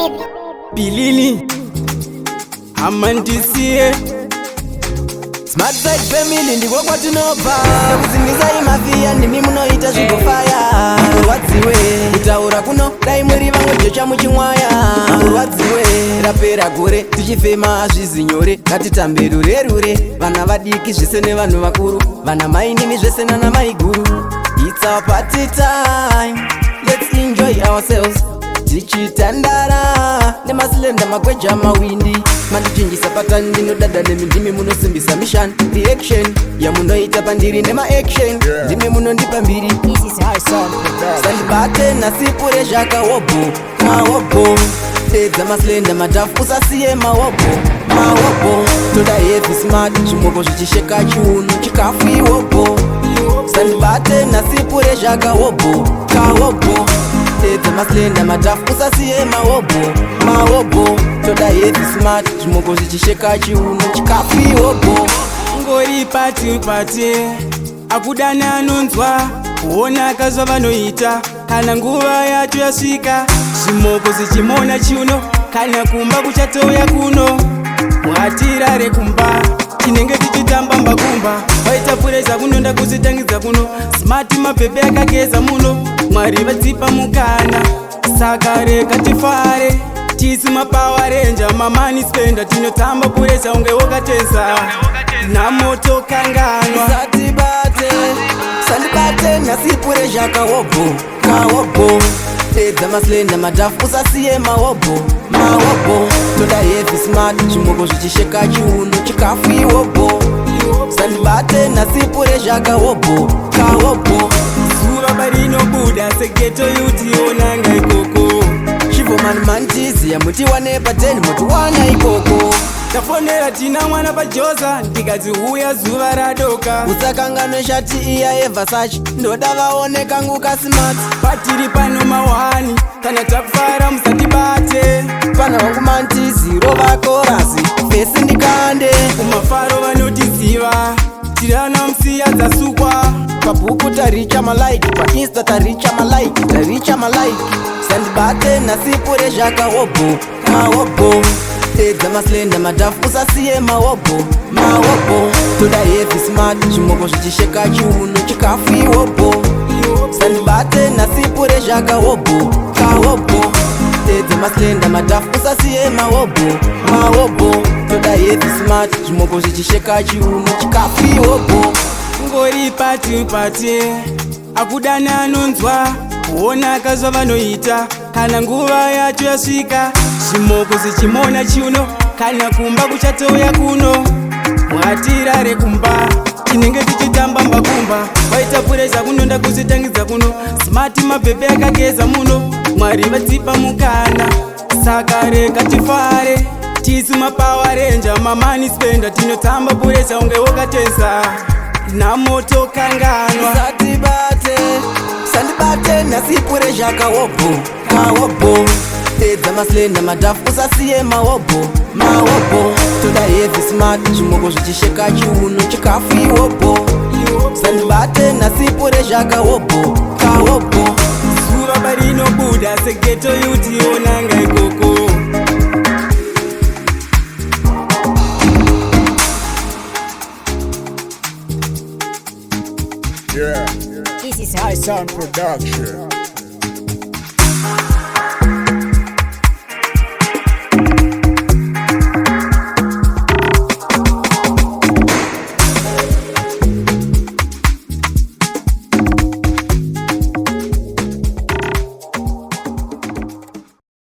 baby. Bilili Amandisie Smart Side Family ndiko kwatinobva. Kuzingiza imafia ndimi munoita zvigofaya. Murwadziwe kutaura kuno dai muri vamwe jecha muchimwaya. Murwadziwe rapera gore tichifema azvizi nyore. Ngatitambe rure vana vadiki zvese nevanhu vakuru. Vana mai nemi zvese nana mai guru. It's our party time, let's enjoy ourselves. Tichitandara nemasilenda magweja mawindi. Mandichinjisa patani ndinodada nemi ndimi munosimbisa mission. Reaction yamunoita pandiri nema action. Ndimi munondipa mbiri. This is Hysounds. Sandibate nasi Prezha Kahobho. Kahobho edza masilenda madafu usasiye mawobo. Mawobo toda heavy smart zvimoko zvichisheka chiuno chikafu iwobo. Sandibate nasi Prezha Kahobho. Kahobho edza masilenda madafu usasiye mawobo. Mawobo toda heavy smart zvimoko zvichisheka chiuno chikafu iwobo. Ngori pati akudana anonzwa kuona kazva vanoita kana nguva yacho yasvika. Zvimoko zichimona chiuno kana kumba kuchatouya kuno. Mwatirare kumba tinenge tichitamba mbakumba. Waita Prezha kunonda kuzitangidza kuno. Smart mabhebhe akageza muno. Mwari vadzipa mukana saka rega tifare. Tisi maPower Ranger mamani spender tinotamba Prezha unge wakateza. Namoto kanganwa Sandibate nasi Prezha Kahobho. Kahobho edza masilenda madafu usasiye mawobo. Mawobo toda heavy smart zvimoko zvichisheka chiuno chikafu iwobo. Sandibate nasi Prezha Kahobho. Kahobho zuva barinobuda segeto yutiona ikoko. Shivhoman Mantz yamutiwane pateni mutiwana ikoko. Tafonera tina mwana pajoza ndikati uya zuva radoka. Usakanganwe shati iya yeVersace ndoda vaone kangu kasmart. Patiri pano mawani kana takufara musatibate. Pana wangu Mantz rova korasi fesi ndikande. Kumafaro vanotiziva tirana musiya dzasukwa. Pabhuku taricha malaiki, painsta taricha malaiki, taricha malaiki. Sandibate nasi Prezha Kahobho. Kahobho edza masilenda madafu usasiye mawobo. Mawobo toda heavy smart zvimoko zvichisheka chiuno chikafu iwobo. Sandibate nasi Prezha Kahobho. Kahobho edza masilenda madafu usasiye mawobo. Mawobo toda heavy smart zvimoko zvichisheka chiuno chikafu iwobo. Ngori pati akudana anonzwa kuona kazva vanoita kana nguva yacho yasvika. Zvimoko zichimona chiuno kana kumba kuchatouya kuno. Mwatirare kumba tinenge tichitamba mbakumba. Waita Prezha kunonda kuzitangidza kuno. Smart mabhebhe akageza muno. Mwari vadzipa mukana saka rega tifare. Tisi maPower Ranger mamani spender tinotamba Prezha unge wakateza. Namoto kanganwa Sandibate nasi Prezha Kahobho. Kahobho edza masilenda madafu usasiye mawobo. Mawobo toda heavy smart zvimoko zvichisheka chiuno chikafu iwobo. Sandibate nasi Prezha Kahobho. Kahobho zuva barinobuda segeto yutiona ikoko. This is Hysounds production.